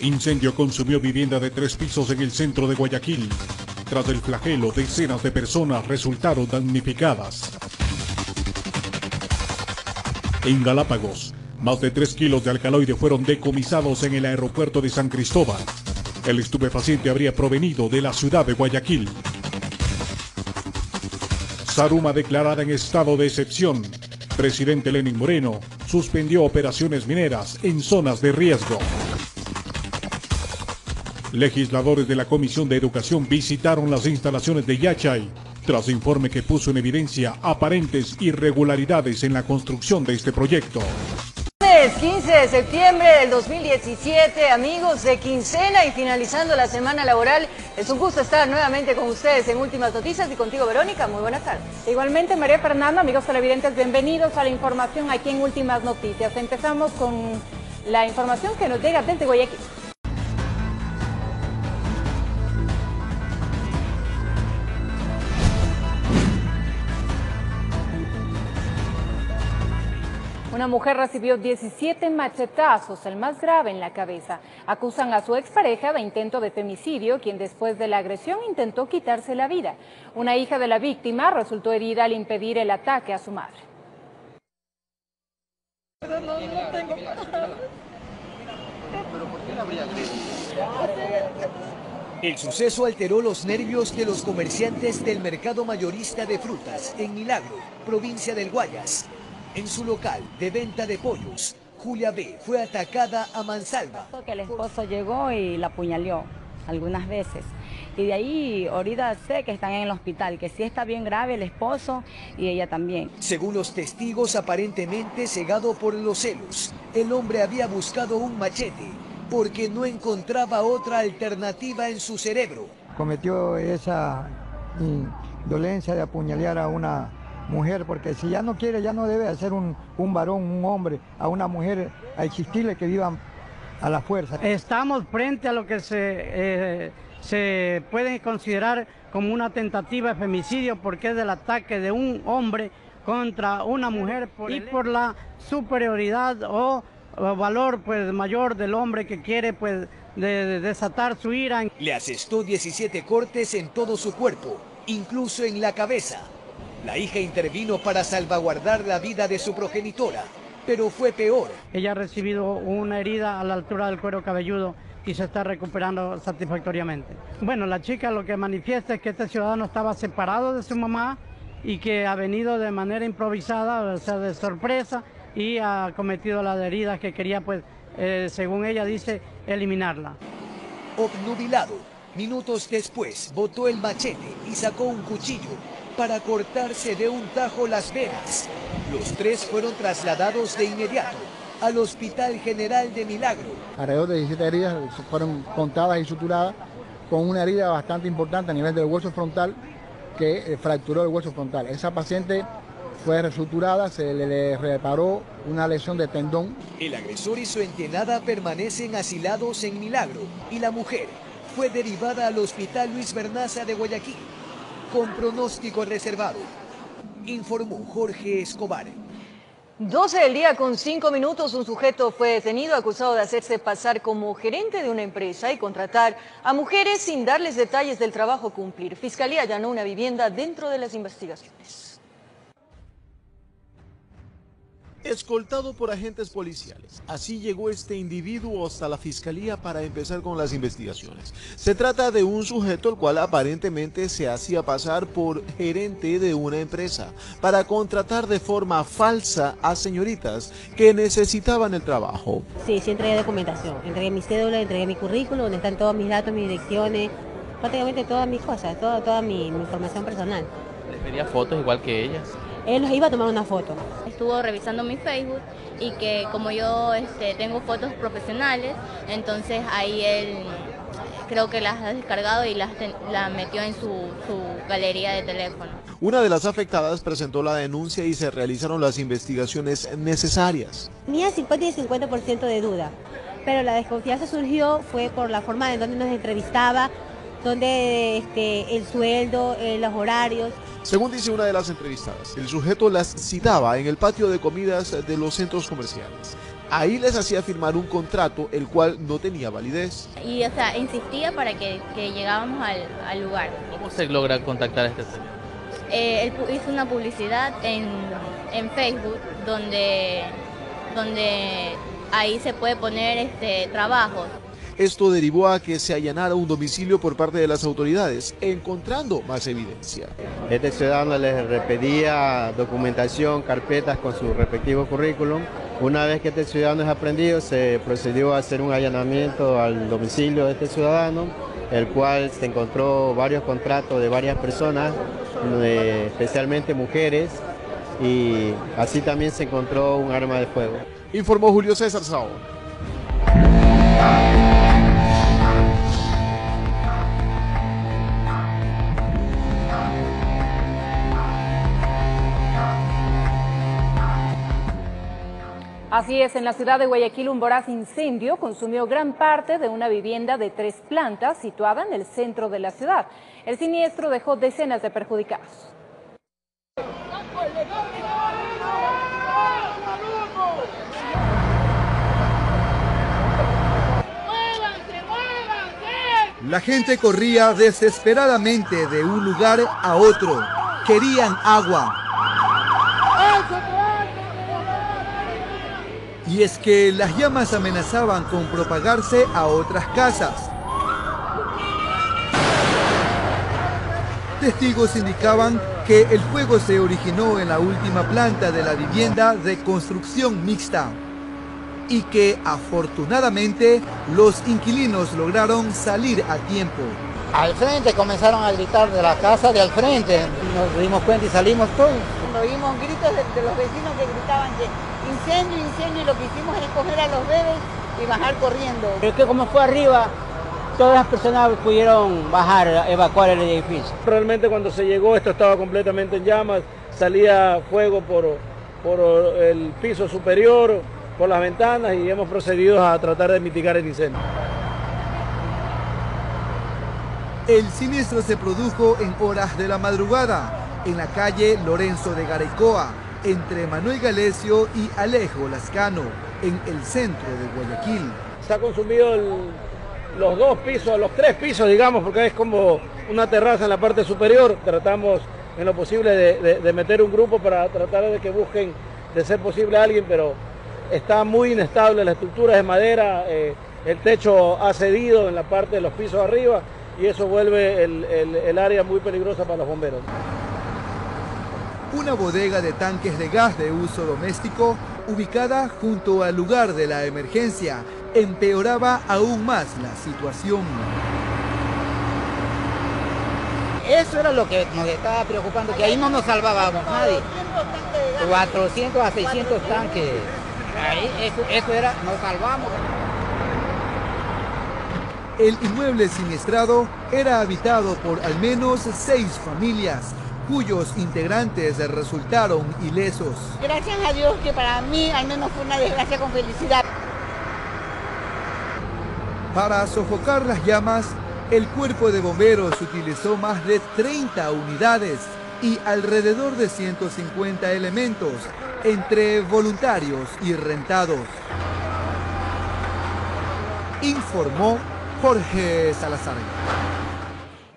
Incendio consumió vivienda de 3 pisos en el centro de Guayaquil. Tras el flagelo, decenas de personas resultaron damnificadas. En Galápagos, más de 3 kilos de alcaloide fueron decomisados en el aeropuerto de San Cristóbal. El estupefaciente habría provenido de la ciudad de Guayaquil. Zaruma declarada en estado de excepción. Presidente Lenín Moreno suspendió operaciones mineras en zonas de riesgo. Legisladores de la Comisión de Educación visitaron las instalaciones de Yachay tras informe que puso en evidencia aparentes irregularidades en la construcción de este proyecto. 15 de septiembre del 2017, amigos, de quincena y finalizando la semana laboral. Es un gusto estar nuevamente con ustedes en Últimas Noticias y contigo, Verónica. Muy buenas tardes. Igualmente, María Fernanda, amigos televidentes, bienvenidos a la información aquí en Últimas Noticias. Empezamos con la información que nos llega desde Guayaquil. Una mujer recibió 17 machetazos, el más grave en la cabeza. Acusan a su expareja de intento de femicidio, quien después de la agresión intentó quitarse la vida. Una hija de la víctima resultó herida al impedir el ataque a su madre. El suceso alteró los nervios de los comerciantes del mercado mayorista de frutas en Milagro, provincia del Guayas. En su local de venta de pollos, Julia B. fue atacada a mansalva. Que el esposo llegó y la apuñaló algunas veces. Y de ahí ahorita sé que están en el hospital, que sí está bien grave el esposo y ella también. Según los testigos, aparentemente cegado por los celos, el hombre había buscado un machete porque no encontraba otra alternativa en su cerebro. Cometió esa indolencia de apuñalar a una mujer, porque si ya no quiere, ya no debe hacer un varón, un hombre, a una mujer, a exigirle que vivan a la fuerza. Estamos frente a lo que se puede considerar como una tentativa de femicidio, porque es del ataque de un hombre contra una mujer por la superioridad o valor pues mayor del hombre que quiere pues de desatar su ira. Le asestó 17 cortes en todo su cuerpo, incluso en la cabeza. La hija intervino para salvaguardar la vida de su progenitora, pero fue peor. Ella ha recibido una herida a la altura del cuero cabelludo y se está recuperando satisfactoriamente. Bueno, la chica lo que manifiesta es que este ciudadano estaba separado de su mamá y que ha venido de manera improvisada, o sea, de sorpresa, y ha cometido las heridas que quería, pues, según ella dice, eliminarla. Obnubilado, minutos después, botó el machete y sacó un cuchillo para cortarse de un tajo las venas. Los tres fueron trasladados de inmediato al Hospital General de Milagro. Alrededor de 17 heridas fueron contadas y suturadas, con una herida bastante importante a nivel del hueso frontal que fracturó el hueso frontal. Esa paciente fue resuturada, se le reparó una lesión de tendón. El agresor y su entenada permanecen asilados en Milagro y la mujer fue derivada al Hospital Luis Bernaza de Guayaquil con pronóstico reservado, informó Jorge Escobar. 12 del día con 5 minutos, un sujeto fue detenido acusado de hacerse pasar como gerente de una empresa y contratar a mujeres sin darles detalles del trabajo a cumplir. Fiscalía allanó una vivienda dentro de las investigaciones. Escoltado por agentes policiales. Así llegó este individuo hasta la fiscalía para empezar con las investigaciones. Se trata de un sujeto el cual aparentemente se hacía pasar por gerente de una empresa para contratar de forma falsa a señoritas que necesitaban el trabajo. Sí, entregué documentación, entregué mi cédula, entregué mi currículum, donde están todos mis datos, mis direcciones, prácticamente todas mis cosas, toda mi información personal. ¿Les pedía fotos igual que ellas? Él nos iba a tomar una foto. Estuvo revisando mi Facebook y que como yo tengo fotos profesionales, entonces ahí él creo que las ha descargado y las metió en su galería de teléfono. Una de las afectadas presentó la denuncia y se realizaron las investigaciones necesarias. Tenía 50 y 50% de duda, pero la desconfianza surgió fue por la forma en donde nos entrevistaba, donde el sueldo, los horarios. Según dice una de las entrevistadas, el sujeto las citaba en el patio de comidas de los centros comerciales. Ahí les hacía firmar un contrato, el cual no tenía validez. Y, o sea, insistía para que llegábamos al lugar. ¿Cómo se logra contactar a este señor? Él hizo una publicidad en Facebook donde ahí se puede poner trabajos. Esto derivó a que se allanara un domicilio por parte de las autoridades, encontrando más evidencia. Este ciudadano les pedía documentación, carpetas con su respectivo currículum. Una vez que este ciudadano es aprendido, se procedió a hacer un allanamiento al domicilio de este ciudadano, el cual se encontró varios contratos de varias personas, especialmente mujeres, y así también se encontró un arma de fuego. Informó Julio César Sao. Así es, en la ciudad de Guayaquil un voraz incendio consumió gran parte de una vivienda de 3 plantas situada en el centro de la ciudad. El siniestro dejó decenas de perjudicados. La gente corría desesperadamente de un lugar a otro. Querían agua. Y es que las llamas amenazaban con propagarse a otras casas. Testigos indicaban que el fuego se originó en la última planta de la vivienda de construcción mixta y que afortunadamente los inquilinos lograron salir a tiempo. Al frente comenzaron a gritar de la casa de al frente, nos dimos cuenta y salimos todos. Oímos gritos de los vecinos que gritaban que incendio, incendio, y lo que hicimos es coger a los bebés y bajar corriendo. Es que como fue arriba, todas las personas pudieron bajar, evacuar el edificio. Realmente cuando se llegó esto estaba completamente en llamas, salía fuego por el piso superior, por las ventanas, y hemos procedido a tratar de mitigar el incendio. El siniestro se produjo en horas de la madrugada, en la calle Lorenzo de Garaycoa, entre Manuel Galesio y Alejo Lascano, en el centro de Guayaquil. Se ha consumido los 2 pisos, los 3 pisos, digamos, porque es como una terraza en la parte superior. Tratamos en lo posible de meter un grupo para tratar de que busquen, de ser posible, a alguien, pero está muy inestable, la estructura es de madera, el techo ha cedido en la parte de los pisos arriba y eso vuelve el área muy peligrosa para los bomberos. Una bodega de tanques de gas de uso doméstico, ubicada junto al lugar de la emergencia, empeoraba aún más la situación. Eso era lo que nos estaba preocupando, que ahí no nos salvábamos nadie. 400 a 600 tanques, ahí, eso era, nos salvamos. El inmueble siniestrado era habitado por al menos 6 familias, cuyos integrantes resultaron ilesos. Gracias a Dios que para mí al menos fue una desgracia con felicidad. Para sofocar las llamas, el cuerpo de bomberos utilizó más de 30 unidades y alrededor de 150 elementos, entre voluntarios y rentados. Informó Jorge Salazar.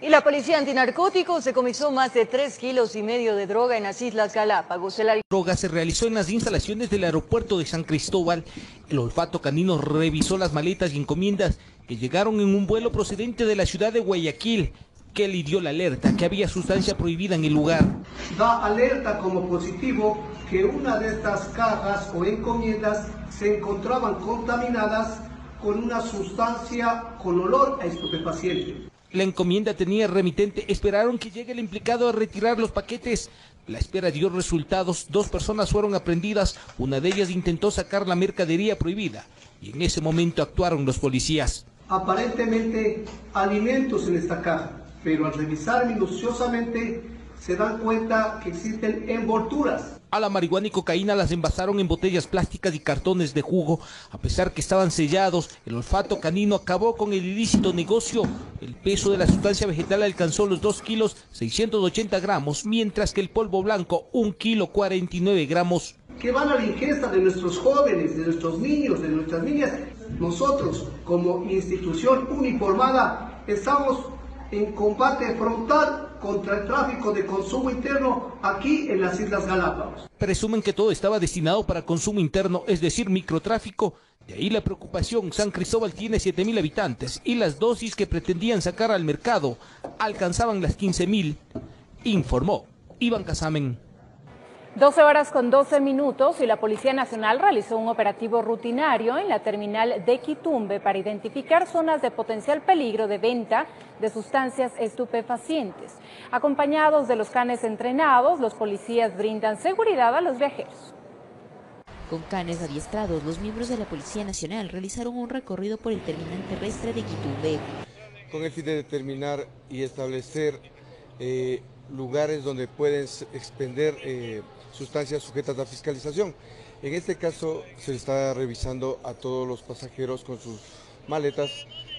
Y la policía antinarcóticos decomisó más de 3,5 kilos de droga en las Islas Galápagos. La droga se realizó en las instalaciones del aeropuerto de San Cristóbal. El olfato canino revisó las maletas y encomiendas que llegaron en un vuelo procedente de la ciudad de Guayaquil, que le dio la alerta que había sustancia prohibida en el lugar. Da alerta como positivo que una de estas cajas o encomiendas se encontraban contaminadas con una sustancia con olor a estupefaciente. La encomienda tenía remitente. Esperaron que llegue el implicado a retirar los paquetes. La espera dio resultados. 2 personas fueron aprehendidas. Una de ellas intentó sacar la mercadería prohibida. Y en ese momento actuaron los policías. Aparentemente alimentos en esta caja, pero al revisar minuciosamente se dan cuenta que existen envolturas. A la marihuana y cocaína las envasaron en botellas plásticas y cartones de jugo. A pesar que estaban sellados, el olfato canino acabó con el ilícito negocio. El peso de la sustancia vegetal alcanzó los 2 kilos 680 gramos, mientras que el polvo blanco 1 kilo 49 gramos. que van a la ingesta de nuestros jóvenes, de nuestros niños, de nuestras niñas. Nosotros, como institución uniformada, estamos en combate frontal contra el tráfico de consumo interno aquí en las Islas Galápagos. Presumen que todo estaba destinado para consumo interno, es decir, microtráfico. De ahí la preocupación. San Cristóbal tiene 7.000 habitantes y las dosis que pretendían sacar al mercado alcanzaban las 15.000, informó Iván Casamen. 12 horas con 12 minutos y la Policía Nacional realizó un operativo rutinario en la terminal de Quitumbe para identificar zonas de potencial peligro de venta de sustancias estupefacientes. Acompañados de los canes entrenados, los policías brindan seguridad a los viajeros. Con canes adiestrados, los miembros de la Policía Nacional realizaron un recorrido por el terminal terrestre de Quitumbe. Con el fin de determinar y establecer lugares donde pueden expender sustancias sujetas a fiscalización. En este caso se está revisando a todos los pasajeros con sus maletas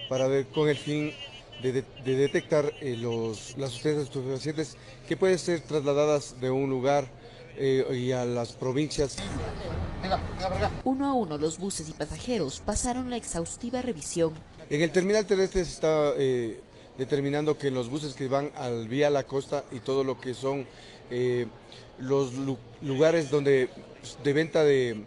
para ver con el fin de detectar las sustancias estupefacientes que pueden ser trasladadas de un lugar y a las provincias. Uno a uno los buses y pasajeros pasaron la exhaustiva revisión. En el terminal terrestre se está determinando que los buses que van al vía la costa y todo lo que son los lugares donde de venta de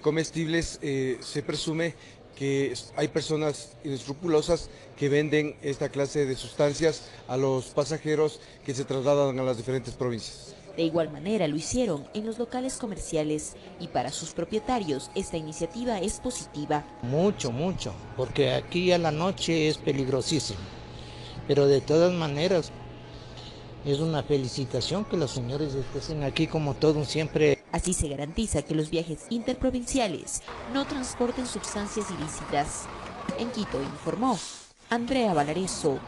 comestibles se presume que hay personas inescrupulosas que venden esta clase de sustancias a los pasajeros que se trasladan a las diferentes provincias. De igual manera lo hicieron en los locales comerciales y para sus propietarios esta iniciativa es positiva. Mucho, porque aquí a la noche es peligrosísimo, pero de todas maneras es una felicitación que los señores estén aquí como todo siempre. Así se garantiza que los viajes interprovinciales no transporten sustancias ilícitas. En Quito informó Andrea Valareso.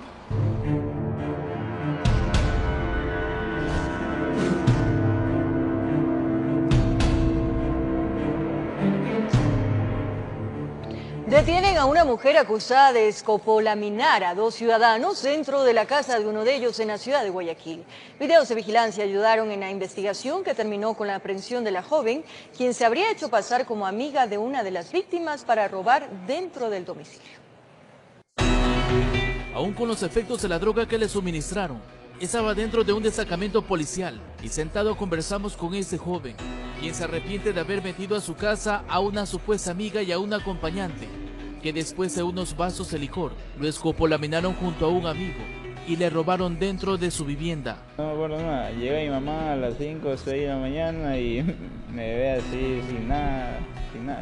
Detienen a una mujer acusada de escopolaminar a 2 ciudadanos dentro de la casa de uno de ellos en la ciudad de Guayaquil. Videos de vigilancia ayudaron en la investigación que terminó con la aprehensión de la joven, quien se habría hecho pasar como amiga de una de las víctimas para robar dentro del domicilio. Aún con los efectos de la droga que le suministraron, estaba dentro de un destacamento policial y sentado conversamos con este joven, quien se arrepiente de haber metido a su casa a una supuesta amiga y a un acompañante, que después de unos vasos de licor lo escopolaminaron junto a un amigo y le robaron dentro de su vivienda. No me acuerdo nada, llega mi mamá a las 5 o 6 de la mañana y me ve así sin nada,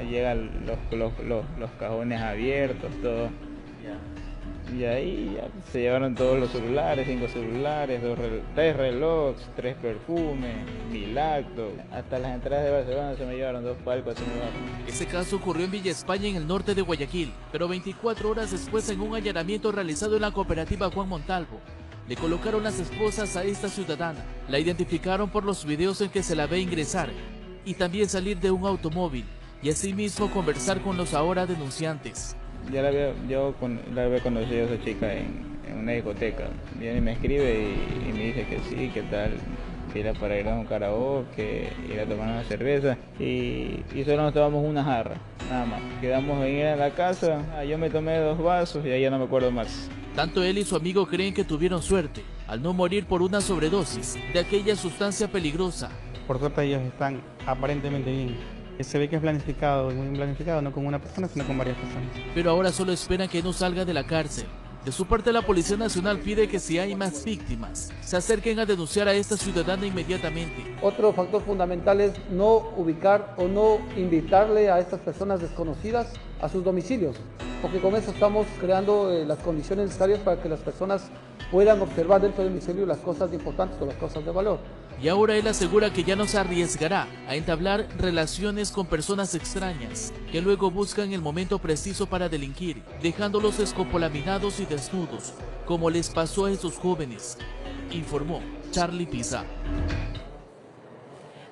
llegan los cajones abiertos, todo. Y ahí ya se llevaron todos los celulares, 5 celulares, 3 relojes, 3 perfumes, mi lacto. Hasta las entradas de Barcelona se me llevaron 2 palcos. Ese caso ocurrió en Villa España, en el norte de Guayaquil, pero 24 horas después, en un allanamiento realizado en la cooperativa Juan Montalvo, le colocaron las esposas a esta ciudadana. La identificaron por los videos en que se la ve ingresar y también salir de un automóvil y asimismo conversar con los ahora denunciantes. Yo la había conocido a esa chica en una discoteca. Viene y me escribe y me dice que sí, que tal, que era para ir a un karaoke, ir a tomar una cerveza y solo nos tomamos una jarra, nada más. Quedamos en ir a la casa, yo me tomé 2 vasos y ahí ya no me acuerdo más. Tanto él y su amigo creen que tuvieron suerte al no morir por una sobredosis de aquella sustancia peligrosa. Por suerte ellos están aparentemente bien. Se ve que es planificado, muy bien planificado, no con una persona, sino con varias personas. Pero ahora solo esperan que no salga de la cárcel. De su parte, la Policía Nacional pide que si hay más víctimas, se acerquen a denunciar a esta ciudadana inmediatamente. Otro factor fundamental es no ubicar o no invitarle a estas personas desconocidas a sus domicilios, porque con eso estamos creando las condiciones necesarias para que las personas puedan observar dentro del domicilio las cosas importantes o las cosas de valor. Y ahora él asegura que ya no se arriesgará a entablar relaciones con personas extrañas, que luego buscan el momento preciso para delinquir, dejándolos escopolaminados y desnudos, como les pasó a esos jóvenes, informó Charlie Pisa.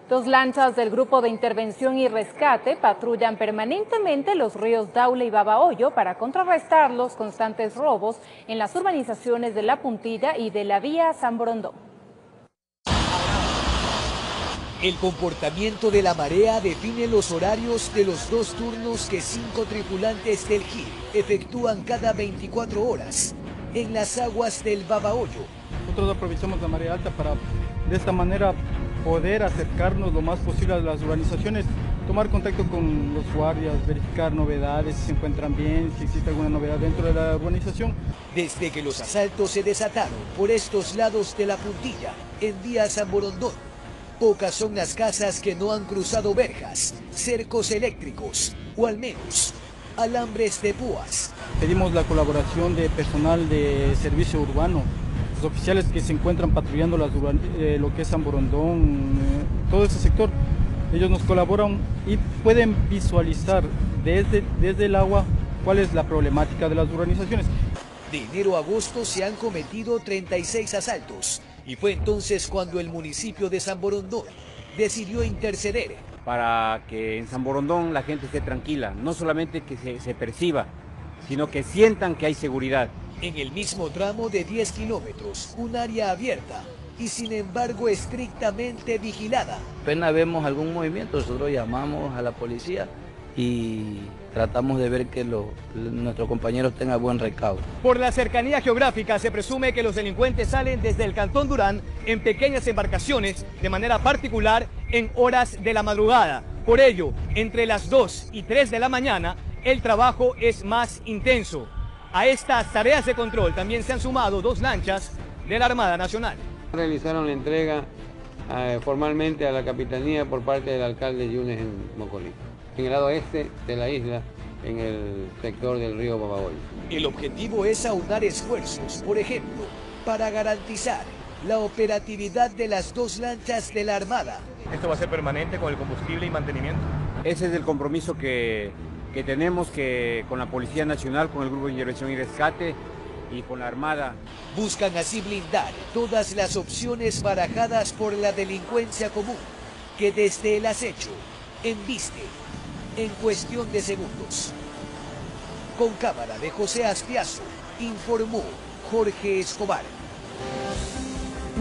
2 lanchas del Grupo de Intervención y Rescate patrullan permanentemente los ríos Daule y Babahoyo para contrarrestar los constantes robos en las urbanizaciones de La Puntilla y de la vía San Borondón. El comportamiento de la marea define los horarios de los 2 turnos que 5 tripulantes del GIR efectúan cada 24 horas en las aguas del Babahoyo. Nosotros aprovechamos la marea alta para de esta manera poder acercarnos lo más posible a las urbanizaciones, tomar contacto con los guardias, verificar novedades, si se encuentran bien, si existe alguna novedad dentro de la urbanización. Desde que los asaltos se desataron por estos lados de la Puntilla, en vía San Borondón, pocas son las casas que no han cruzado verjas, cercos eléctricos o al menos alambres de púas. Pedimos la colaboración de personal de servicio urbano, los oficiales que se encuentran patrullando lo que es San Borondón, todo ese sector. Ellos nos colaboran y pueden visualizar desde el agua cuál es la problemática de las urbanizaciones. De enero a agosto se han cometido 36 asaltos y fue entonces cuando el municipio de San Borondón decidió interceder. Para que en San Borondón la gente esté tranquila, no solamente que se perciba, sino que sientan que hay seguridad. En el mismo tramo de 10 kilómetros, un área abierta y sin embargo estrictamente vigilada. Apenas vemos algún movimiento, nosotros llamamos a la policía y tratamos de ver que nuestros compañeros tengan buen recaudo. Por la cercanía geográfica se presume que los delincuentes salen desde el Cantón Durán en pequeñas embarcaciones, de manera particular en horas de la madrugada. Por ello, entre las 2 y 3 de la mañana, el trabajo es más intenso. A estas tareas de control también se han sumado 2 lanchas de la Armada Nacional. Realizaron la entrega formalmente a la capitanía por parte del alcalde Yunes en Mocolí, en el lado este de la isla, en el sector del río Babahoyo. El objetivo es aunar esfuerzos, por ejemplo, para garantizar la operatividad de las 2 lanchas de la Armada. ¿Esto va a ser permanente con el combustible y mantenimiento? Ese es el compromiso que tenemos con la Policía Nacional, con el Grupo de Intervención y Rescate y con la Armada. Buscan así blindar todas las opciones barajadas por la delincuencia común, que desde el acecho embiste en cuestión de segundos. Con cámara de José Astiazo, informó Jorge Escobar.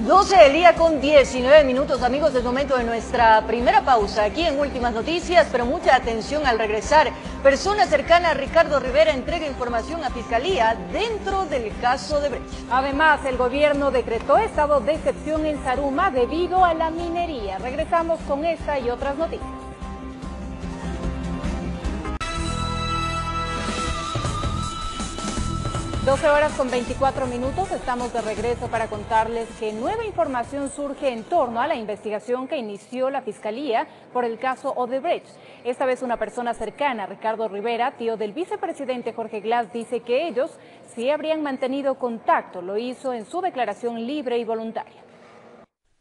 12 del día con 19 minutos, amigos, es momento de nuestra primera pausa aquí en Últimas Noticias, pero mucha atención al regresar. Persona cercana a Ricardo Rivera entrega información a Fiscalía dentro del caso Odebrecht. Además, el gobierno decretó estado de excepción en Zaruma debido a la minería. Regresamos con esta y otras noticias. 12 horas con 24 minutos, estamos de regreso para contarles que nueva información surge en torno a la investigación que inició la Fiscalía por el caso Odebrecht. Esta vez una persona cercana a Ricardo Rivera, tío del vicepresidente Jorge Glass, dice que ellos sí habrían mantenido contacto, lo hizo en su declaración libre y voluntaria.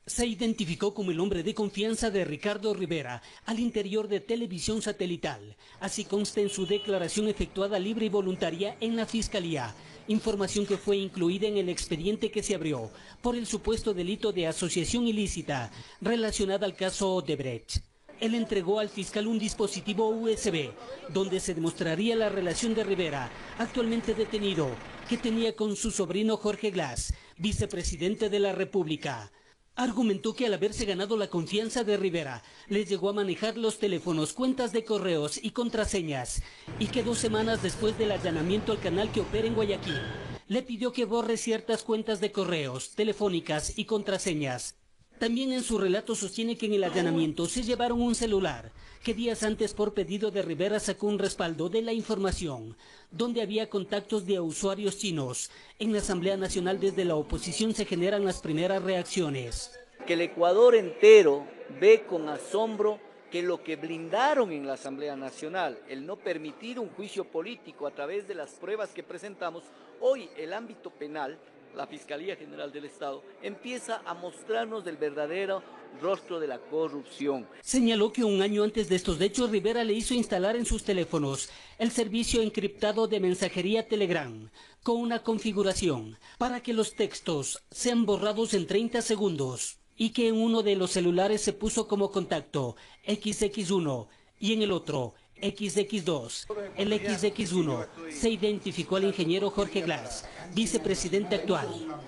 Se identificó como el hombre de confianza de Ricardo Rivera al interior de Televisión Satelital. Así consta en su declaración efectuada libre y voluntaria en la Fiscalía. Información que fue incluida en el expediente que se abrió por el supuesto delito de asociación ilícita relacionada al caso Odebrecht. Él entregó al fiscal un dispositivo USB donde se demostraría la relación de Rivera, actualmente detenido, que tenía con su sobrino Jorge Glass, vicepresidente de la República. Argumentó que al haberse ganado la confianza de Rivera, les llegó a manejar los teléfonos, cuentas de correos y contraseñas, y que 2 semanas después del allanamiento al canal que opera en Guayaquil, le pidió que borre ciertas cuentas de correos, telefónicas y contraseñas. También en su relato sostiene que en el allanamiento se llevaron un celular, que días antes por pedido de Rivera sacó un respaldo de la información, donde había contactos de usuarios chinos. En la Asamblea Nacional desde la oposición se generan las primeras reacciones. Que el Ecuador entero ve con asombro que lo que blindaron en la Asamblea Nacional, el no permitir un juicio político a través de las pruebas que presentamos, hoy el ámbito penal, la Fiscalía General del Estado, empieza a mostrarnos el verdadero rostro de la corrupción. Señaló que un año antes de estos hechos, Rivera le hizo instalar en sus teléfonos el servicio encriptado de mensajería Telegram, con una configuración para que los textos sean borrados en 30 segundos, y que en uno de los celulares se puso como contacto XX1 y en el otro XX2. El XX1 se identificó al ingeniero Jorge Glass, vicepresidente actual,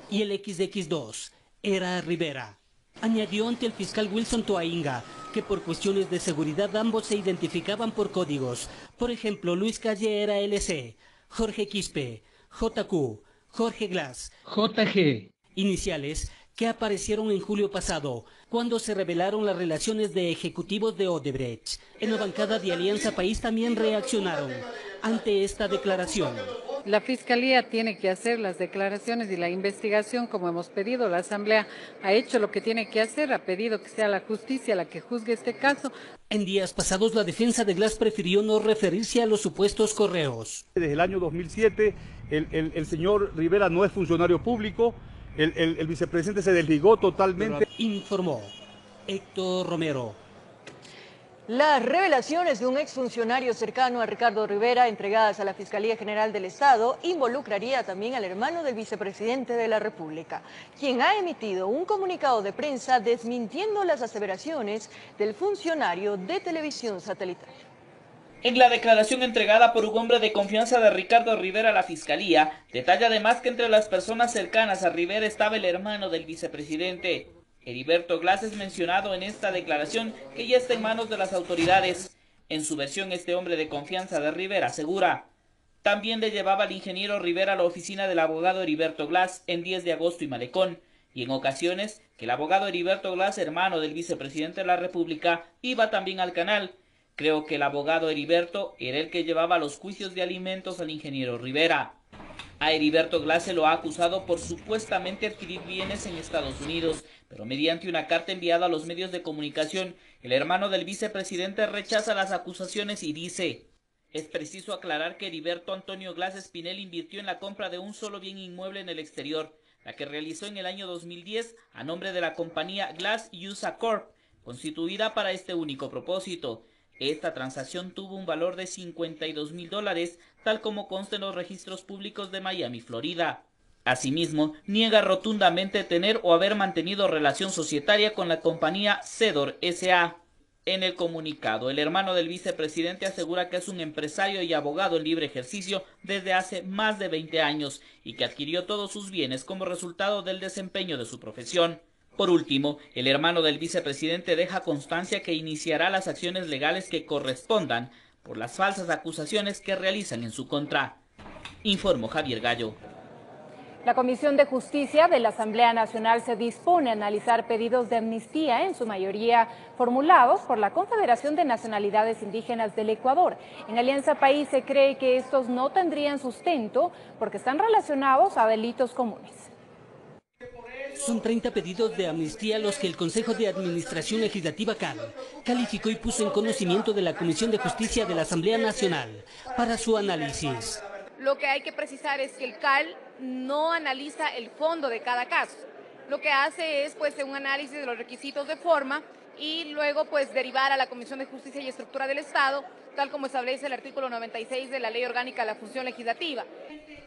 y el XX2 era Rivera. Añadió ante el fiscal Wilson Toainga que por cuestiones de seguridad ambos se identificaban por códigos. Por ejemplo, Luis Calle era LC, Jorge Quispe, JQ, Jorge Glass, JG, iniciales que aparecieron en julio pasado, cuando se revelaron las relaciones de ejecutivos de Odebrecht. En la bancada de Alianza País también reaccionaron ante esta declaración. La Fiscalía tiene que hacer las declaraciones y la investigación como hemos pedido. La Asamblea ha hecho lo que tiene que hacer, ha pedido que sea la justicia la que juzgue este caso. En días pasados, la defensa de Glass prefirió no referirse a los supuestos correos. Desde el año 2007, el señor Rivera no es funcionario público, el vicepresidente se desligó totalmente. Informó Héctor Romero. Las revelaciones de un exfuncionario cercano a Ricardo Rivera entregadas a la Fiscalía General del Estado involucraría también al hermano del vicepresidente de la República, quien ha emitido un comunicado de prensa desmintiendo las aseveraciones del funcionario de televisión satelital. En la declaración entregada por un hombre de confianza de Ricardo Rivera a la Fiscalía, detalla además que entre las personas cercanas a Rivera estaba el hermano del vicepresidente. Heriberto Glass es mencionado en esta declaración que ya está en manos de las autoridades. En su versión, este hombre de confianza de Rivera asegura: también le llevaba al ingeniero Rivera a la oficina del abogado Heriberto Glass en 10 de agosto y Malecón, y en ocasiones que el abogado Heriberto Glass, hermano del vicepresidente de la República, iba también al canal. Creo que el abogado Heriberto era el que llevaba los juicios de alimentos al ingeniero Rivera. A Heriberto Glass se lo ha acusado por supuestamente adquirir bienes en Estados Unidos, pero mediante una carta enviada a los medios de comunicación, el hermano del vicepresidente rechaza las acusaciones y dice: es preciso aclarar que Heriberto Antonio Glass Espinel invirtió en la compra de un solo bien inmueble en el exterior, la que realizó en el año 2010 a nombre de la compañía Glass USA Corp, constituida para este único propósito. Esta transacción tuvo un valor de $52,000, tal como consta en los registros públicos de Miami, Florida. Asimismo, niega rotundamente tener o haber mantenido relación societaria con la compañía Cedor S.A. En el comunicado, el hermano del vicepresidente asegura que es un empresario y abogado en libre ejercicio desde hace más de 20 años y que adquirió todos sus bienes como resultado del desempeño de su profesión. Por último, el hermano del vicepresidente deja constancia que iniciará las acciones legales que correspondan por las falsas acusaciones que realizan en su contra. Informó Javier Gallo. La Comisión de Justicia de la Asamblea Nacional se dispone a analizar pedidos de amnistía, en su mayoría formulados por la Confederación de Nacionalidades Indígenas del Ecuador. En Alianza País se cree que estos no tendrían sustento porque están relacionados a delitos comunes. Son 30 pedidos de amnistía los que el Consejo de Administración Legislativa CAL calificó y puso en conocimiento de la Comisión de Justicia de la Asamblea Nacional para su análisis. Lo que hay que precisar es que el CAL no analiza el fondo de cada caso. Lo que hace es un análisis de los requisitos de forma y luego derivar a la Comisión de Justicia y Estructura del Estado, tal como establece el artículo 96 de la Ley Orgánica de la Función Legislativa.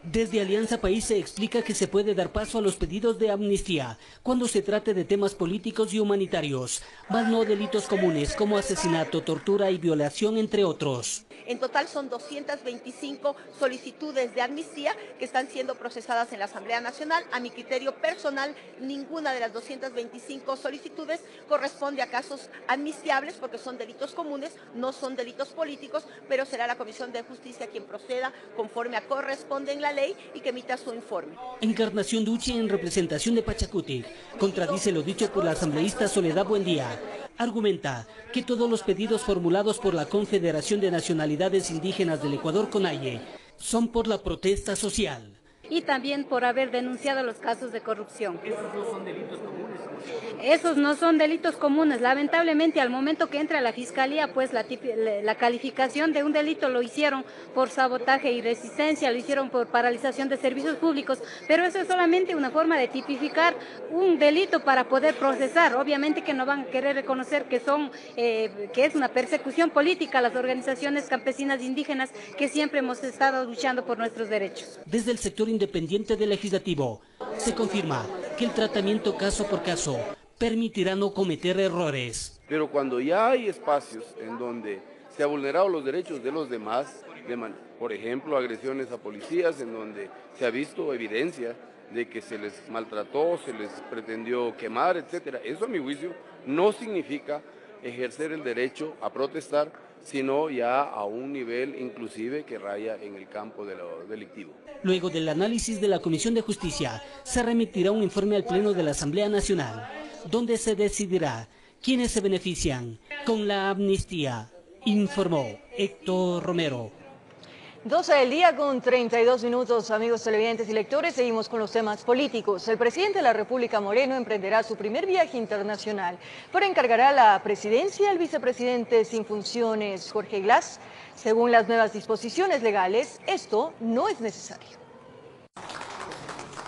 Desde Alianza País se explica que se puede dar paso a los pedidos de amnistía cuando se trate de temas políticos y humanitarios, más no delitos comunes como asesinato, tortura y violación, entre otros. En total son 225 solicitudes de amnistía que están siendo procesadas en la Asamblea Nacional. A mi criterio personal, ninguna de las 225 solicitudes corresponde a casos amnistiables porque son delitos comunes, no son delitos políticos, pero será la Comisión de Justicia quien proceda conforme a corresponde en la ley y que emita su informe. Encarnación Duche, en representación de Pachacuti, contradice lo dicho por la asambleísta Soledad Buendía. Argumenta que todos los pedidos formulados por la Confederación de Nacionalidades Indígenas del Ecuador, CONAIE, son por la protesta social. Y también por haber denunciado los casos de corrupción. ¿Esos no son delitos comunes? Esos no son delitos comunes. Lamentablemente, al momento que entra la Fiscalía, la calificación de un delito lo hicieron por sabotaje y resistencia, lo hicieron por paralización de servicios públicos, pero eso es solamente una forma de tipificar un delito para poder procesar. Obviamente que no van a querer reconocer que es una persecución política a las organizaciones campesinas e indígenas que siempre hemos estado luchando por nuestros derechos. Desde el sector independiente del Legislativo, se confirma que el tratamiento caso por caso permitirá no cometer errores. Pero cuando ya hay espacios en donde se han vulnerado los derechos de los demás, por ejemplo, agresiones a policías, en donde se ha visto evidencia de que se les maltrató, se les pretendió quemar, etcétera. Eso, a mi juicio, no significa ejercer el derecho a protestar, sino ya a un nivel inclusive que raya en el campo de lo delictivo. Luego del análisis de la Comisión de Justicia, se remitirá un informe al Pleno de la Asamblea Nacional, donde se decidirá quiénes se benefician con la amnistía, informó Héctor Romero. 12 del día con 32 minutos, amigos televidentes y lectores. Seguimos con los temas políticos. El presidente de la República, Moreno, emprenderá su primer viaje internacional, pero encargará la presidencia al vicepresidente sin funciones, Jorge Glass. Según las nuevas disposiciones legales, esto no es necesario.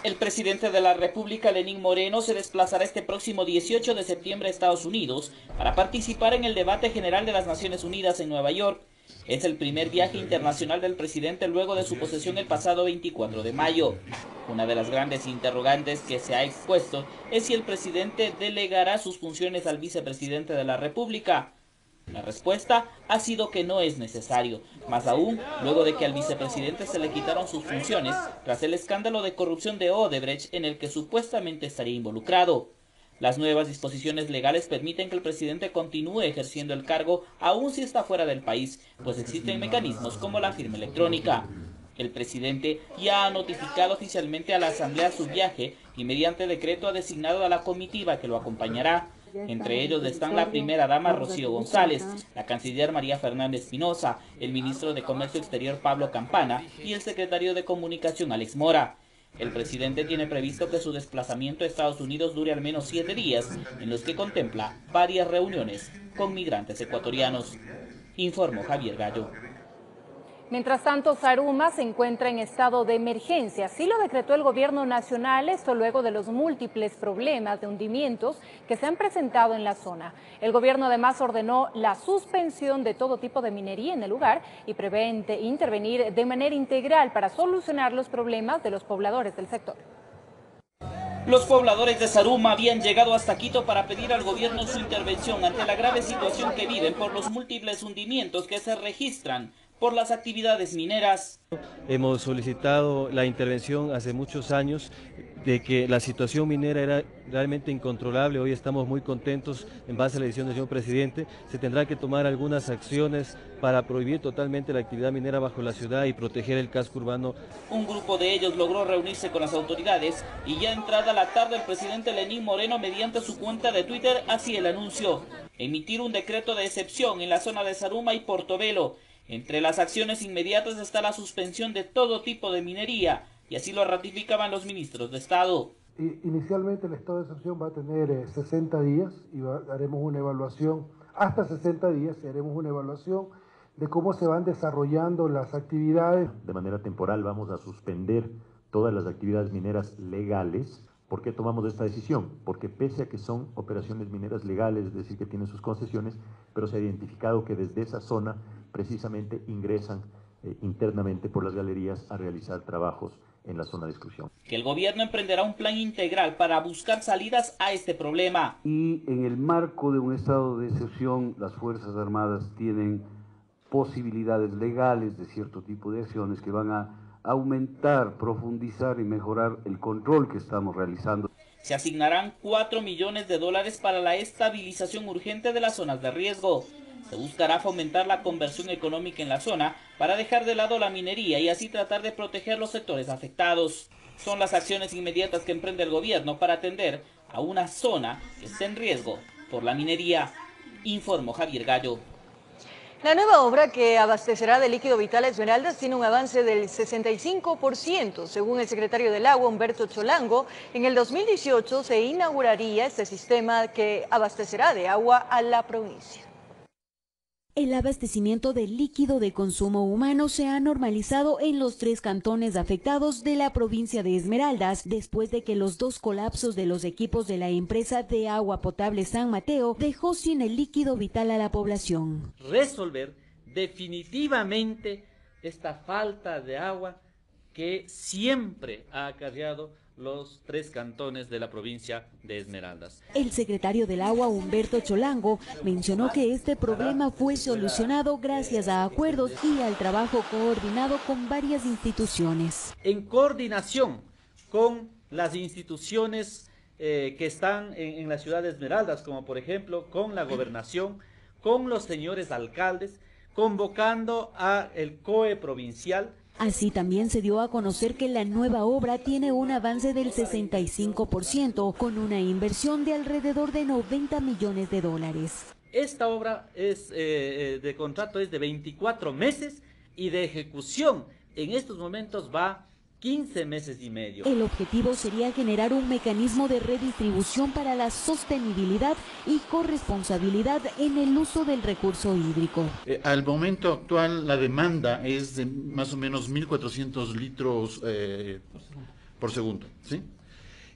El presidente de la República, Lenín Moreno, se desplazará este próximo 18 de septiembre a Estados Unidos para participar en el debate general de las Naciones Unidas en Nueva York. Es el primer viaje internacional del presidente luego de su posesión el pasado 24 de mayo. Una de las grandes interrogantes que se ha expuesto es si el presidente delegará sus funciones al vicepresidente de la República. La respuesta ha sido que no es necesario, más aún luego de que al vicepresidente se le quitaron sus funciones tras el escándalo de corrupción de Odebrecht en el que supuestamente estaría involucrado. Las nuevas disposiciones legales permiten que el presidente continúe ejerciendo el cargo aun si está fuera del país, pues existen mecanismos como la firma electrónica. El presidente ya ha notificado oficialmente a la Asamblea su viaje y mediante decreto ha designado a la comitiva que lo acompañará. Entre ellos están la primera dama Rocío González, la canciller María Fernanda Espinosa, el ministro de Comercio Exterior Pablo Campana y el secretario de Comunicación Alex Mora. El presidente tiene previsto que su desplazamiento a Estados Unidos dure al menos 7 días, en los que contempla varias reuniones con migrantes ecuatorianos. Informó Javier Gallo. Mientras tanto, Zaruma se encuentra en estado de emergencia. Así lo decretó el gobierno nacional, esto luego de los múltiples problemas de hundimientos que se han presentado en la zona. El gobierno además ordenó la suspensión de todo tipo de minería en el lugar y prevé intervenir de manera integral para solucionar los problemas de los pobladores del sector. Los pobladores de Zaruma habían llegado hasta Quito para pedir al gobierno su intervención ante la grave situación que viven por los múltiples hundimientos que se registran por las actividades mineras. Hemos solicitado la intervención hace muchos años de que la situación minera era realmente incontrolable. Hoy estamos muy contentos en base a la decisión del señor presidente. Se tendrá que tomar algunas acciones para prohibir totalmente la actividad minera bajo la ciudad y proteger el casco urbano. Un grupo de ellos logró reunirse con las autoridades y ya entrada la tarde el presidente Lenín Moreno mediante su cuenta de Twitter hacía el anuncio: emitir un decreto de excepción en la zona de Zaruma y Portobelo. Entre las acciones inmediatas está la suspensión de todo tipo de minería, y así lo ratificaban los ministros de Estado. Inicialmente el estado de excepción va a tener 60 días y haremos una evaluación, hasta 60 días, y haremos una evaluación de cómo se van desarrollando las actividades. De manera temporal vamos a suspender todas las actividades mineras legales. ¿Por qué tomamos esta decisión? Porque pese a que son operaciones mineras legales, es decir, que tienen sus concesiones, pero se ha identificado que desde esa zona precisamente ingresan internamente por las galerías a realizar trabajos en la zona de exclusión. Que el gobierno emprenderá un plan integral para buscar salidas a este problema. Y en el marco de un estado de excepción, las Fuerzas Armadas tienen posibilidades legales de cierto tipo de acciones que van a aumentar, profundizar y mejorar el control que estamos realizando. Se asignarán $4 millones para la estabilización urgente de las zonas de riesgo. Se buscará fomentar la conversión económica en la zona para dejar de lado la minería y así tratar de proteger los sectores afectados. Son las acciones inmediatas que emprende el gobierno para atender a una zona que está en riesgo por la minería. Informó Javier Gallo. La nueva obra que abastecerá de líquido vital a Esmeraldas tiene un avance del 65%. Según el secretario del Agua, Humberto Cholango, en el 2018 se inauguraría este sistema que abastecerá de agua a la provincia. El abastecimiento de líquido de consumo humano se ha normalizado en los 3 cantones afectados de la provincia de Esmeraldas, después de que los 2 colapsos de los equipos de la empresa de agua potable San Mateo dejó sin el líquido vital a la población. Resolver definitivamente esta falta de agua que siempre ha acarreado los 3 cantones de la provincia de Esmeraldas. El secretario del Agua, Humberto Cholango, mencionó que este problema fue solucionado gracias a acuerdos y al trabajo coordinado con varias instituciones. En coordinación con las instituciones que están en la ciudad de Esmeraldas, como por ejemplo con la gobernación, con los señores alcaldes, convocando a el COE provincial. Así también se dio a conocer que la nueva obra tiene un avance del 65%, con una inversión de alrededor de 90 millones de dólares. Esta obra es de contrato es de 24 meses y de ejecución en estos momentos va 15 meses y medio. El objetivo sería generar un mecanismo de redistribución para la sostenibilidad y corresponsabilidad en el uso del recurso hídrico. Al momento actual la demanda es de más o menos 1.400 litros por segundo, ¿sí?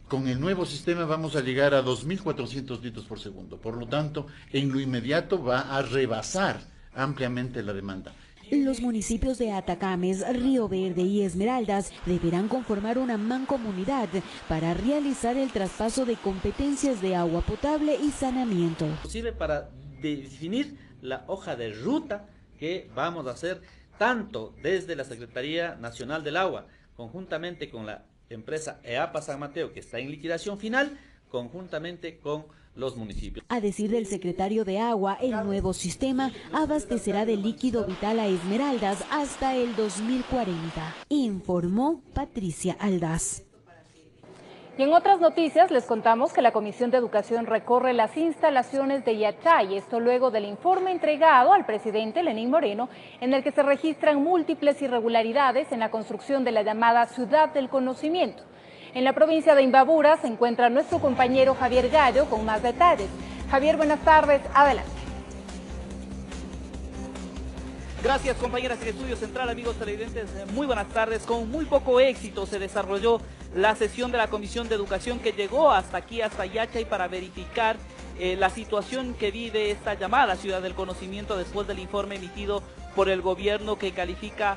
Con el nuevo sistema vamos a llegar a 2.400 litros por segundo. Por lo tanto, en lo inmediato va a rebasar ampliamente la demanda. Los municipios de Atacames, Río Verde y Esmeraldas deberán conformar una mancomunidad para realizar el traspaso de competencias de agua potable y saneamiento. Sirve para definir la hoja de ruta que vamos a hacer tanto desde la Secretaría Nacional del Agua, conjuntamente con la empresa EAPA San Mateo, que está en liquidación final, conjuntamente con los municipios. A decir del secretario de Agua, el nuevo sistema abastecerá de líquido vital a Esmeraldas hasta el 2040, informó Patricia Aldaz. Y en otras noticias les contamos que la Comisión de Educación recorre las instalaciones de Yachay, esto luego del informe entregado al presidente Lenín Moreno, en el que se registran múltiples irregularidades en la construcción de la llamada Ciudad del Conocimiento. En la provincia de Imbabura se encuentra nuestro compañero Javier Gallo con más detalles. Javier, buenas tardes, adelante. Gracias, compañeras en Estudio Central, amigos televidentes, muy buenas tardes. Con muy poco éxito se desarrolló la sesión de la Comisión de Educación que llegó hasta aquí, hasta Yachay, para verificar la situación que vive esta llamada Ciudad del Conocimiento después del informe emitido por el gobierno que califica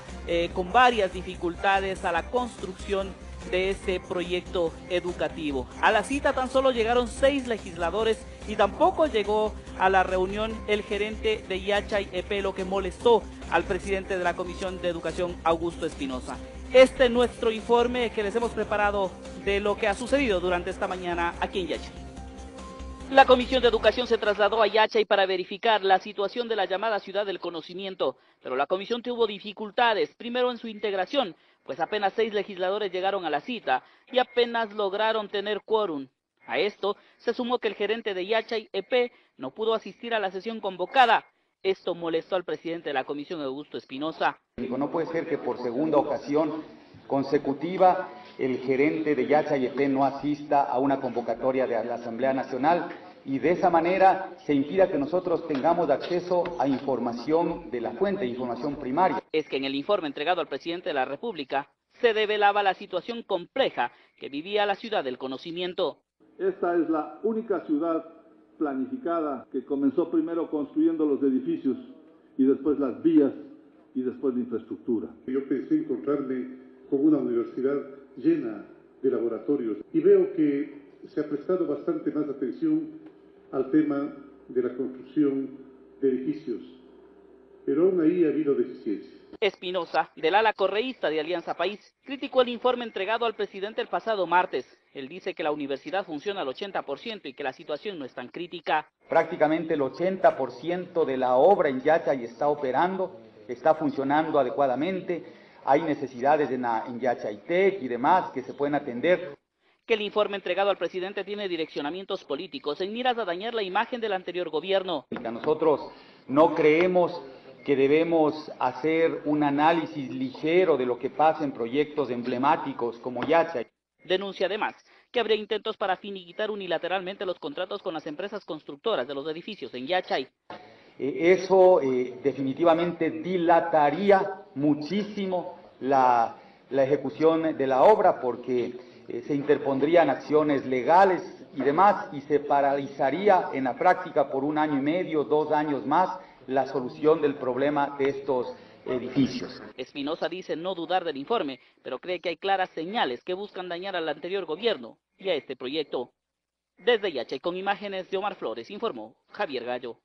con varias dificultades a la construcción de este proyecto educativo. A la cita tan solo llegaron 6 legisladores y tampoco llegó a la reunión el gerente de Yachay EP, lo que molestó al presidente de la Comisión de Educación, Augusto Espinosa. Este es nuestro informe que les hemos preparado de lo que ha sucedido durante esta mañana aquí en Yachay. La Comisión de Educación se trasladó a Yachay para verificar la situación de la llamada Ciudad del Conocimiento, pero la comisión tuvo dificultades, primero en su integración, pues apenas 6 legisladores llegaron a la cita y apenas lograron tener quórum. A esto se sumó que el gerente de Yachay EP no pudo asistir a la sesión convocada. Esto molestó al presidente de la comisión, Augusto Espinosa. No puede ser que por segunda ocasión consecutiva el gerente de Yachay EP no asista a una convocatoria de la Asamblea Nacional y de esa manera se impida que nosotros tengamos acceso a información de la fuente, información primaria. Es que en el informe entregado al presidente de la República se develaba la situación compleja que vivía la Ciudad del Conocimiento. Esta es la única ciudad planificada que comenzó primero construyendo los edificios y después las vías y después la infraestructura. Yo pensé encontrarme con una universidad llena de laboratorios y veo que se ha prestado bastante más atención al tema de la construcción de edificios, pero aún ahí ha habido deficiencias. Espinosa, del ala correísta de Alianza País, criticó el informe entregado al presidente el pasado martes. Él dice que la universidad funciona al 80% y que la situación no es tan crítica. Prácticamente el 80% de la obra en Yachay está operando, está funcionando adecuadamente. Hay necesidades en Yachaytec y demás que se pueden atender. Que el informe entregado al presidente tiene direccionamientos políticos en miras a dañar la imagen del anterior gobierno. Nosotros no creemos que debemos hacer un análisis ligero de lo que pasa en proyectos emblemáticos como Yachay. Denuncia además que habría intentos para finiquitar unilateralmente los contratos con las empresas constructoras de los edificios en Yachay. Eso definitivamente dilataría muchísimo la ejecución de la obra porque se interpondrían acciones legales y demás y se paralizaría en la práctica por 1 año y medio, 2 años más la solución del problema de estos edificios. Espinosa dice no dudar del informe, pero cree que hay claras señales que buscan dañar al anterior gobierno y a este proyecto. Desde Yachay, con imágenes de Omar Flores, informó Javier Gallo.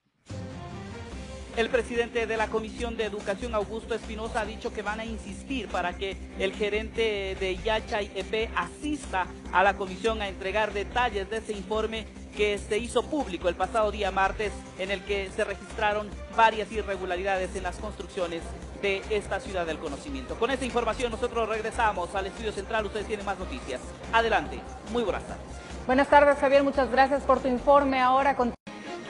El presidente de la Comisión de Educación, Augusto Espinosa, ha dicho que van a insistir para que el gerente de Yachay EP asista a la comisión a entregar detalles de ese informe que se hizo público el pasado día martes, en el que se registraron varias irregularidades en las construcciones de esta ciudad del conocimiento. Con esta información nosotros regresamos al estudio central. Ustedes tienen más noticias. Adelante. Muy buenas tardes. Buenas tardes, Javier. Muchas gracias por tu informe. Ahora con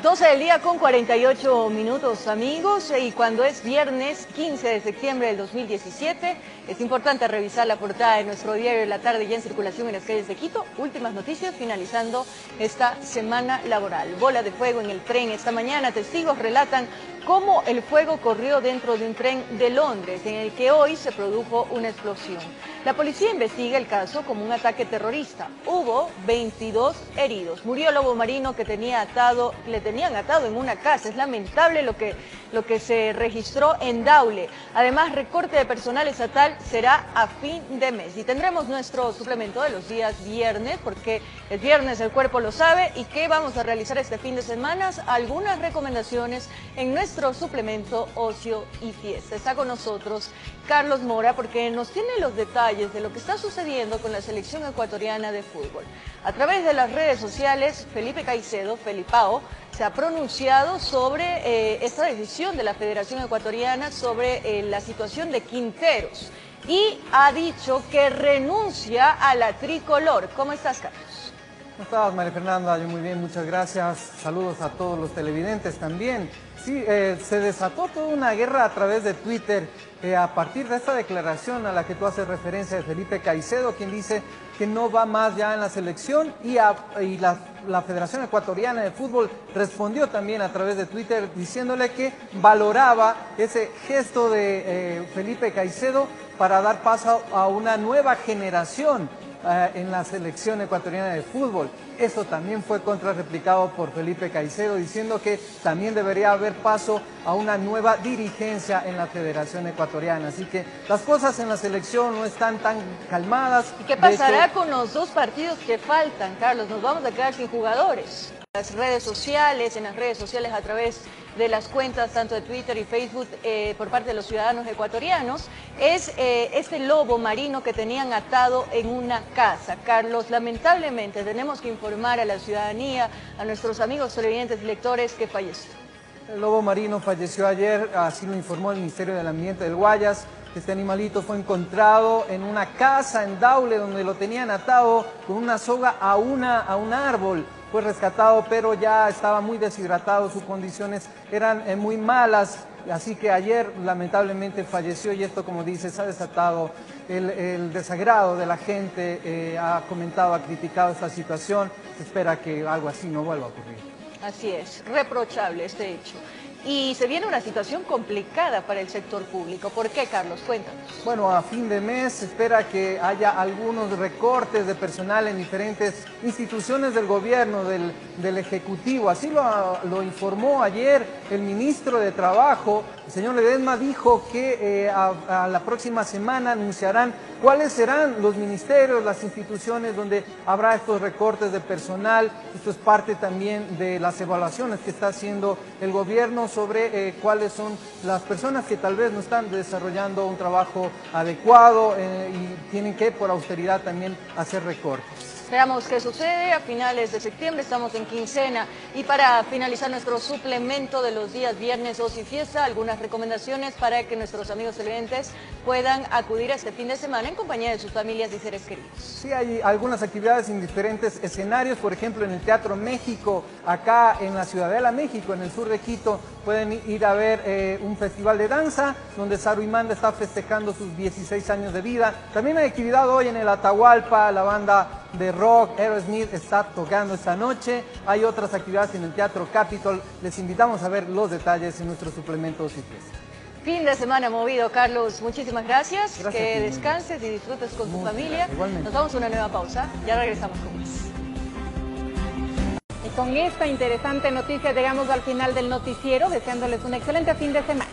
12 del día con 48 minutos, amigos, y cuando es viernes 15 de septiembre del 2017, es importante revisar la portada de nuestro diario de la tarde ya en circulación en las calles de Quito. Últimas noticias finalizando esta semana laboral. Bola de fuego en el tren esta mañana. Testigos relatan cómo el fuego corrió dentro de un tren de Londres, en el que hoy se produjo una explosión. La policía investiga el caso como un ataque terrorista. Hubo 22 heridos. Murió el lobo marino que le tenían atado en una casa. Es lamentable lo que se registró en Daule. Además, recorte de personal estatal será a fin de mes. Y tendremos nuestro suplemento de los días viernes, porque es viernes, el cuerpo lo sabe. ¿Y qué vamos a realizar este fin de semana? Algunas recomendaciones en nuestro suplemento Ocio y Fiesta. Está con nosotros Carlos Mora, porque nos tiene los detalles de lo que está sucediendo con la selección ecuatoriana de fútbol. A través de las redes sociales, Felipe Caicedo, Felipao, se ha pronunciado sobre esta decisión de la Federación Ecuatoriana sobre la situación de Quinteros y ha dicho que renuncia a la tricolor. ¿Cómo estás, Carlos? ¿Cómo estás, María Fernanda? Yo muy bien, muchas gracias. Saludos a todos los televidentes también. Sí, se desató toda una guerra a través de Twitter a partir de esta declaración a la que tú haces referencia de Felipe Caicedo, quien dice que no va más ya en la selección, y la Federación Ecuatoriana de Fútbol respondió también a través de Twitter diciéndole que valoraba ese gesto de Felipe Caicedo para dar paso a una nueva generación en la selección ecuatoriana de fútbol. Eso también fue contrarreplicado por Felipe Caicedo, diciendo que también debería haber paso a una nueva dirigencia en la Federación Ecuatoriana. Así que las cosas en la selección no están tan calmadas. ¿Y qué pasará con los dos partidos que faltan, Carlos? Nos vamos a quedar sin jugadores. En las redes sociales a través de las cuentas tanto de Twitter y Facebook por parte de los ciudadanos ecuatorianos, es este lobo marino que tenían atado en una casa. Carlos, lamentablemente tenemos que informar a la ciudadanía, a nuestros amigos televidentes y lectores que falleció. El lobo marino falleció ayer, así lo informó el Ministerio del Ambiente del Guayas. Este animalito fue encontrado en una casa en Daule, donde lo tenían atado con una soga a un árbol. Fue rescatado, pero ya estaba muy deshidratado, sus condiciones eran muy malas, así que ayer lamentablemente falleció, y esto, como dices, ha desatado el desagrado de la gente, ha comentado, ha criticado esta situación. Se espera que algo así no vuelva a ocurrir. Así es, reprochable este hecho. Y se viene una situación complicada para el sector público. ¿Por qué, Carlos? Cuéntanos. Bueno, a fin de mes se espera que haya algunos recortes de personal en diferentes instituciones del gobierno, del Ejecutivo. Así lo informó ayer el ministro de Trabajo. El señor Ledesma dijo que a la próxima semana anunciarán cuáles serán los ministerios, las instituciones donde habrá estos recortes de personal. Esto es parte también de las evaluaciones que está haciendo el gobierno sobre cuáles son las personas que tal vez no están desarrollando un trabajo adecuado y tienen que, por austeridad, también hacer recortes. Veamos qué sucede a finales de septiembre, estamos en quincena. Y para finalizar nuestro suplemento de los días viernes, Ocio y Fiesta, algunas recomendaciones para que nuestros amigos televidentes puedan acudir a este fin de semana en compañía de sus familias y seres queridos. Sí, hay algunas actividades en diferentes escenarios, por ejemplo en el Teatro México, acá en la Ciudadela México, en el sur de Quito, pueden ir a ver un festival de danza, donde Saru Imanda está festejando sus 16 años de vida. También hay actividad hoy en el Atahualpa, la banda de rock Aerosmith está tocando esta noche. Hay otras actividades en el Teatro Capitol. Les invitamos a ver los detalles en nuestro suplemento Ocio y Fiesta. Fin de semana movido, Carlos. Muchísimas gracias. Que A ti, descanses y disfrutes con tu familia. Igualmente. Nos vamos a una nueva pausa. Ya regresamos con más. Y con esta interesante noticia llegamos al final del noticiero, deseándoles un excelente fin de semana.